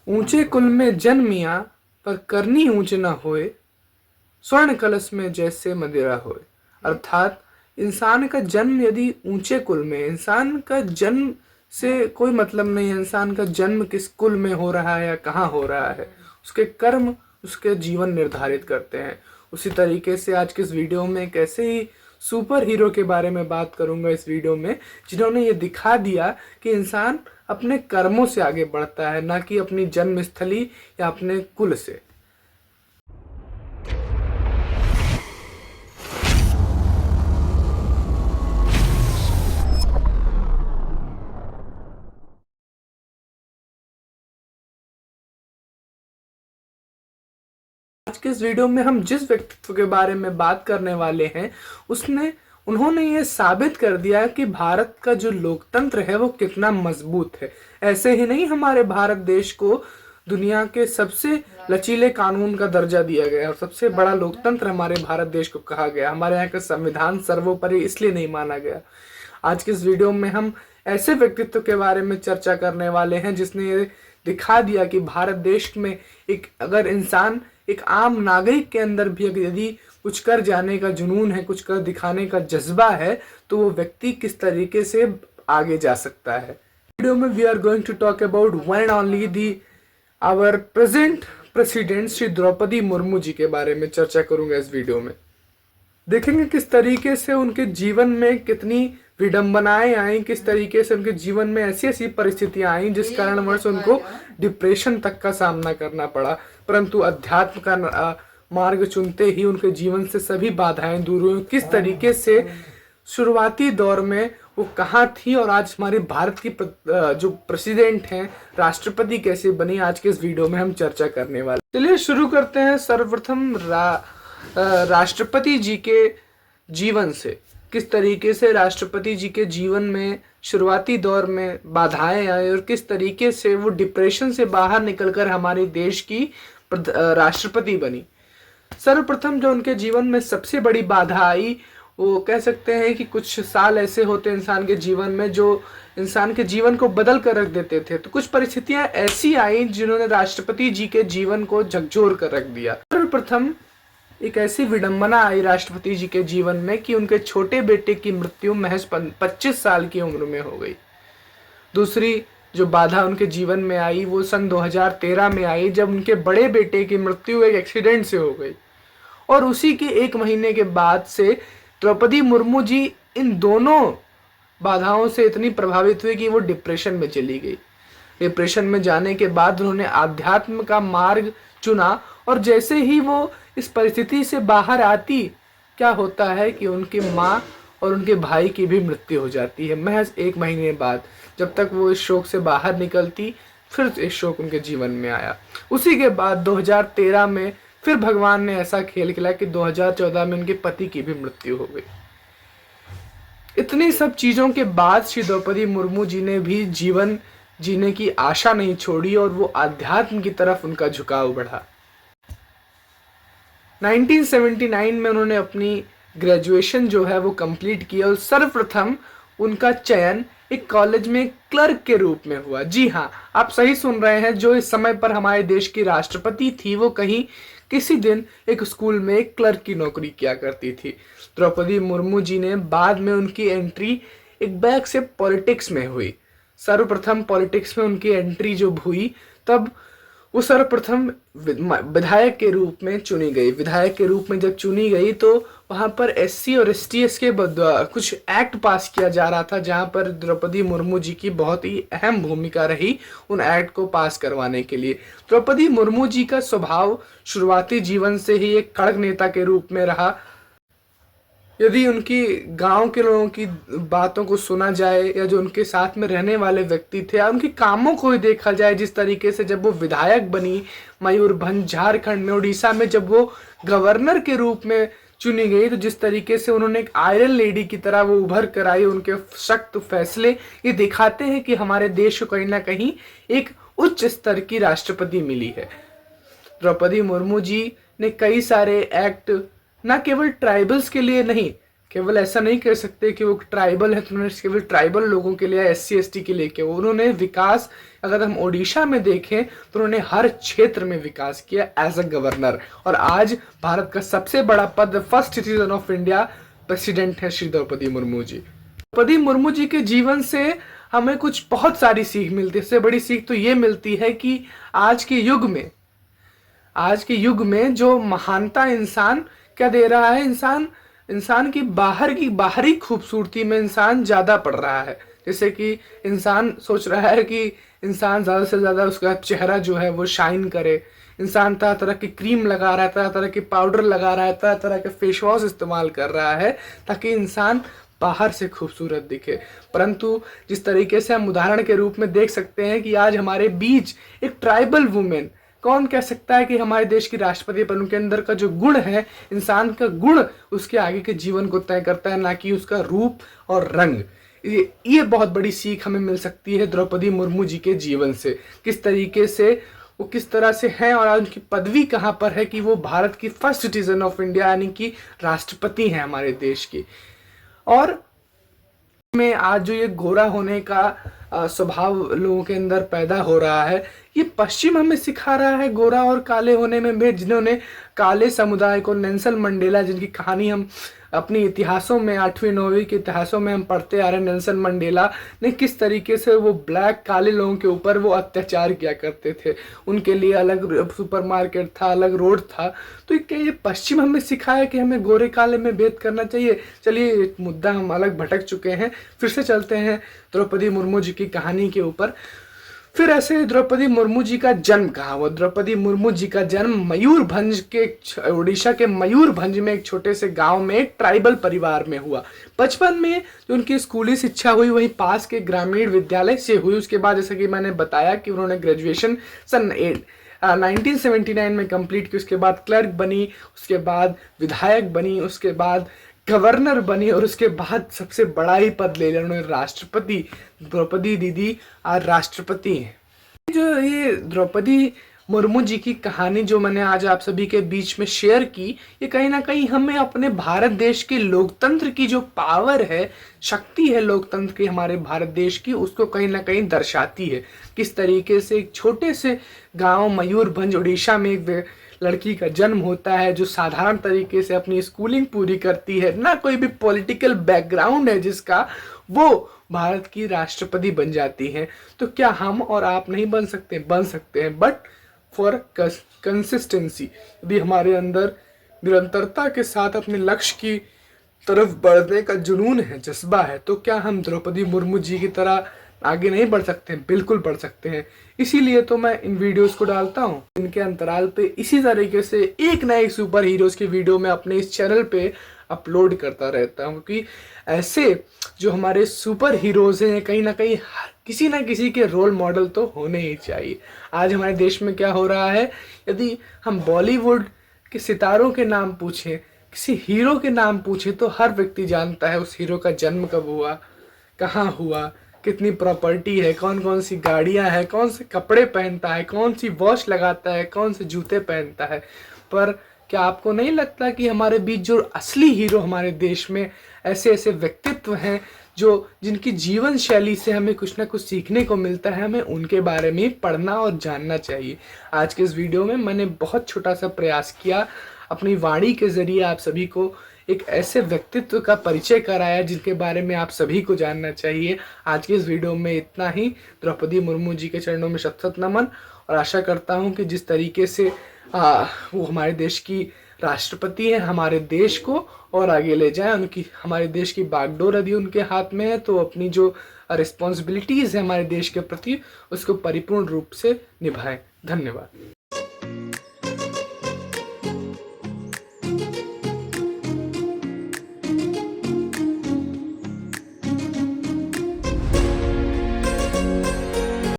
ऊंचे कुल में जन्मिया पर करनी ऊंच न होए, स्वर्ण कलश में जैसे मदिरा होए। अर्थात इंसान का जन्म यदि ऊंचे कुल में, इंसान का जन्म से कोई मतलब नहीं है इंसान का जन्म किस कुल में हो रहा है या कहाँ हो रहा है, उसके कर्म उसके जीवन निर्धारित करते हैं। उसी तरीके से आज के इस वीडियो में एक ऐसे ही सुपर हीरो के बारे में बात करूंगा इस वीडियो में, जिन्होंने ये दिखा दिया कि इंसान अपने कर्मों से आगे बढ़ता है, ना कि अपनी जन्म स्थली या अपने कुल से। आज के इस वीडियो में हम जिस व्यक्तित्व के बारे में बात करने वाले हैं, उन्होंने ये साबित कर दिया कि भारत का जो लोकतंत्र है वो कितना मजबूत है। ऐसे ही नहीं, हमारे भारत देश को दुनिया के सबसे लचीले कानून का दर्जा दिया गया और सबसे बड़ा लोकतंत्र हमारे भारत देश को कहा गया। हमारे यहाँ का संविधान सर्वोपरि इसलिए नहीं माना गया। आज के इस वीडियो में हम ऐसे व्यक्तित्व के बारे में चर्चा करने वाले हैं जिसने ये दिखा दिया कि भारत देश में अगर इंसान, एक आम नागरिक के अंदर भी यदि कुछ कर जाने का जुनून है, कुछ कर दिखाने का जज्बा है, तो वो व्यक्ति किस तरीके से आगे जा सकता है। वीडियो में we are going to talk about one and only the our present president Shri Droupadi Murmu ji के बारे में चर्चा करूंगा इस वीडियो में। देखेंगे किस तरीके से उनके जीवन में कितनी विडंबनाएं आई, किस तरीके से उनके जीवन में ऐसी ऐसी परिस्थितियां आई जिस कारणवश उनको डिप्रेशन तक का सामना करना पड़ा, परंतु अध्यात्म का मार्ग चुनते ही उनके जीवन से सभी बाधाएं दूर हुई। किस तरीके से शुरुआती दौर में वो कहाँ थी और आज हमारे भारत की जो प्रेसिडेंट हैं, राष्ट्रपति कैसे बनी, आज के इस वीडियो में हम चर्चा करने वाले। चलिए शुरू करते हैं सर्वप्रथम राष्ट्रपति जी के जीवन से। किस तरीके से राष्ट्रपति जी के जीवन में शुरुआती दौर में बाधाएं आई और किस तरीके से वो डिप्रेशन से बाहर निकलकर हमारे देश की राष्ट्रपति बनी। सर्वप्रथम जो उनके जीवन में सबसे बड़ी बाधा आई, वो कह सकते हैं कि कुछ साल ऐसे होते हैं इंसान के जीवन में जो इंसान के जीवन को बदल कर रख देते थे। तो कुछ परिस्थितियां ऐसी आई जिन्होंने राष्ट्रपति जी के जीवन को झकझोर कर रख दिया। सर्वप्रथम एक ऐसी विडंबना आई राष्ट्रपति जी के जीवन में कि उनके छोटे बेटे की मृत्यु महज 25 साल की उम्र में हो गई। दूसरी जो बाधा उनके जीवन में आई वो सन 2013 में आई, जब उनके बड़े बेटे की मृत्यु एक एक्सीडेंट से हो गई। और उसी के एक महीने के बाद से द्रौपदी मुर्मू जी इन दोनों बाधाओं से इतनी प्रभावित हुई कि वो डिप्रेशन में चली गई। डिप्रेशन में जाने के बाद उन्होंने आध्यात्म का मार्ग चुना और जैसे ही वो इस परिस्थिति से बाहर आती, क्या होता है कि उनकी माँ और उनके भाई की भी मृत्यु हो जाती है महज एक महीने बाद। जब तक वो इस शोक से बाहर निकलती, फिर इस शोक उनके जीवन में आया। उसी के बाद 2013 में फिर भगवान ने ऐसा खेल खेला कि 2014 में उनके पति की भी मृत्यु हो गई। इतनी सब चीजों के बाद श्री द्रौपदी मुर्मू जी ने भी जीवन जीने की आशा नहीं छोड़ी और वो आध्यात्म की तरफ उनका झुकाव बढ़ा। 1979 में उन्होंने अपनी ग्रेजुएशन जो है वो कंप्लीट किया और सर्वप्रथम उनका चयन एक कॉलेज में क्लर्क के रूप में हुआ। जी हाँ, आप सही सुन रहे हैं, जो इस समय पर हमारे देश की राष्ट्रपति थी वो कहीं किसी दिन एक स्कूल में एक क्लर्क की नौकरी किया करती थी। द्रौपदी मुर्मू जी ने बाद में उनकी एंट्री एक बैक से पॉलिटिक्स में हुई। सर्वप्रथम पॉलिटिक्स में उनकी एंट्री जब हुई, तब वो सर्वप्रथम विधायक के रूप में चुनी गई। विधायक के रूप में जब चुनी गई तो वहां पर एससी और एसटीएस के कुछ एक्ट पास किया जा रहा था, जहां पर द्रौपदी मुर्मू जी की बहुत ही अहम भूमिका रही उन एक्ट को पास करवाने के लिए। द्रौपदी मुर्मू जी का स्वभाव शुरुआती जीवन से ही एक कड़क नेता के रूप में रहा। यदि उनकी गांव के लोगों की बातों को सुना जाए या जो उनके साथ में रहने वाले व्यक्ति थे या उनके कामों को ही देखा जाए, जिस तरीके से जब वो विधायक बनी मयूरभंज झारखंड में, उड़ीसा में जब वो गवर्नर के रूप में चुनी गई, तो जिस तरीके से उन्होंने एक आयरन लेडी की तरह वो उभर कर आई, उनके सख्त फैसले ये दिखाते हैं कि हमारे देश को कहीं ना कहीं एक उच्च स्तर की राष्ट्रपति मिली है। द्रौपदी मुर्मू जी ने कई सारे एक्ट न केवल ट्राइबल्स के लिए नहीं, केवल ऐसा नहीं कह सकते कि वो ट्राइबल है तो उन्होंने केवल ट्राइबल लोगों के लिए, SC ST के लिए किया। उन्होंने विकास, अगर हम ओडिशा में देखें तो उन्होंने हर क्षेत्र में विकास किया एज अ गवर्नर। और आज भारत का सबसे बड़ा पद, first citizen of India president है श्री द्रौपदी मुर्मू जी। द्रौपदी मुर्मू जी के जीवन से हमें कुछ बहुत सारी सीख मिलती है। सबसे बड़ी सीख तो ये मिलती है कि आज के युग में जो महानता इंसान क्या दे रहा है, इंसान की बाहरी खूबसूरती में इंसान ज्यादा पड़ रहा है। जैसे कि इंसान सोच रहा है कि इंसान ज्यादा से ज्यादा उसका चेहरा जो है वो शाइन करे। इंसान तरह तरह की क्रीम लगा रहा है, तरह तरह की पाउडर लगा रहा है, तरह तरह के फेस वॉश इस्तेमाल कर रहा है ताकि इंसान बाहर से खूबसूरत दिखे। परंतु जिस तरीके से हम उदाहरण के रूप में देख सकते हैं कि आज हमारे बीच एक ट्राइबल वुमेन, कौन कह सकता है कि हमारे देश की राष्ट्रपति, पर उनके अंदर का जो गुण है, इंसान का गुण उसके आगे के जीवन को तय करता है, ना कि उसका रूप और रंग। ये बहुत बड़ी सीख हमें मिल सकती है द्रौपदी मुर्मू जी के जीवन से। किस तरीके से वो किस तरह से हैं और आज उनकी पदवी कहाँ पर है कि वो भारत की फर्स्ट सिटीजन ऑफ इंडिया यानी कि राष्ट्रपति हैं हमारे देश की। और में आज जो ये गोरा होने का स्वभाव लोगों के अंदर पैदा हो रहा है, ये पश्चिम हमें सिखा रहा है गोरा और काले होने में भी। जिन्होंने काले समुदाय को, नेल्सन मंडेला, जिनकी कहानी हम अपनी इतिहासों में, 8वीं 9वीं के इतिहासों में हम पढ़ते आ रहे हैं, नेल्सन मंडेला ने किस तरीके से वो काले लोगों के ऊपर वो अत्याचार किया करते थे। उनके लिए अलग सुपरमार्केट था, अलग रोड था। तो क्या ये पश्चिम हमें सिखाया कि हमें गोरे काले में भेद करना चाहिए? चलिए, एक मुद्दा हम अलग भटक चुके हैं, फिर से चलते हैं द्रौपदी मुर्मू जी की कहानी के ऊपर। फिर ऐसे द्रौपदी मुर्मू जी का जन्म कहाँ हुआ? द्रौपदी मुर्मू जी का जन्म मयूरभंज के, उड़ीसा के मयूरभंज में एक छोटे से गांव में एक ट्राइबल परिवार में हुआ। बचपन में जो उनकी स्कूली शिक्षा हुई वहीं पास के ग्रामीण विद्यालय से हुई। उसके बाद जैसे कि मैंने बताया कि उन्होंने ग्रेजुएशन सन 1979 में कंप्लीट की। उसके बाद क्लर्क बनी, उसके बाद विधायक बनी, उसके बाद गवर्नर बनी और उसके बाद सबसे बड़ा ही पद ले लिया उन्होंने, राष्ट्रपति। द्रौपदी दीदी आज राष्ट्रपति हैं। जो ये द्रौपदी मुर्मू जी की कहानी जो मैंने आज आप सभी के बीच में शेयर की, ये कहीं ना कहीं हमें अपने भारत देश के लोकतंत्र की जो पावर है, शक्ति है लोकतंत्र की हमारे भारत देश की, उसको कहीं ना कहीं दर्शाती है। किस तरीके से एक छोटे से गांव मयूरभंज उड़ीसा में एक लड़की का जन्म होता है जो साधारण तरीके से अपनी स्कूलिंग पूरी करती है, ना कोई भी पॉलिटिकल बैकग्राउंड है जिसका, वो भारत की राष्ट्रपति बन जाती हैं। तो क्या हम और आप नहीं बन सकते? बन सकते हैं, बट फॉर कंसिस्टेंसी। यदि हमारे अंदर निरंतरता के साथ अपने लक्ष्य की तरफ बढ़ने का जुनून है, जज्बा है, तो क्या हम द्रौपदी मुर्मू जी की तरह आगे नहीं बढ़ सकते हैं? बिल्कुल बढ़ सकते हैं। इसीलिए तो मैं इन वीडियोस को डालता हूँ। इनके अंतराल पे इसी तरीके से एक ना एक सुपर हीरोज की वीडियो मैं अपने इस चैनल पे अपलोड करता रहता हूँ, क्योंकि ऐसे जो हमारे सुपर हीरोज हैं कहीं ना कहीं किसी ना किसी के रोल मॉडल तो होने ही चाहिए। आज हमारे देश में क्या हो रहा है, यदि हम बॉलीवुड के सितारों के नाम पूछें, किसी हीरो के नाम पूछें, तो हर व्यक्ति जानता है उस हीरो का जन्म कब हुआ, कहाँ हुआ, कितनी प्रॉपर्टी है, कौन कौन सी गाड़ियां हैं, कौन से कपड़े पहनता है, कौन सी वॉच लगाता है, कौन से जूते पहनता है। पर क्या आपको नहीं लगता कि हमारे बीच जो असली हीरो हमारे देश में ऐसे ऐसे व्यक्तित्व हैं जो जिनकी जीवन शैली से हमें कुछ ना कुछ सीखने को मिलता है, हमें उनके बारे में पढ़ना और जानना चाहिए। आज के इस वीडियो में मैंने बहुत छोटा सा प्रयास किया, अपनी वाणी के जरिए आप सभी को एक ऐसे व्यक्तित्व का परिचय कराया जिनके बारे में आप सभी को जानना चाहिए। आज के इस वीडियो में इतना ही। द्रौपदी मुर्मू जी के चरणों में शत शत नमन, और आशा करता हूँ कि जिस तरीके से वो हमारे देश की राष्ट्रपति हैं, हमारे देश को और आगे ले जाएं। उनकी, हमारे देश की बागडोर यदि उनके हाथ में है तो अपनी जो रिस्पॉन्सिबिलिटीज़ है हमारे देश के प्रति, उसको परिपूर्ण रूप से निभाएं। धन्यवाद।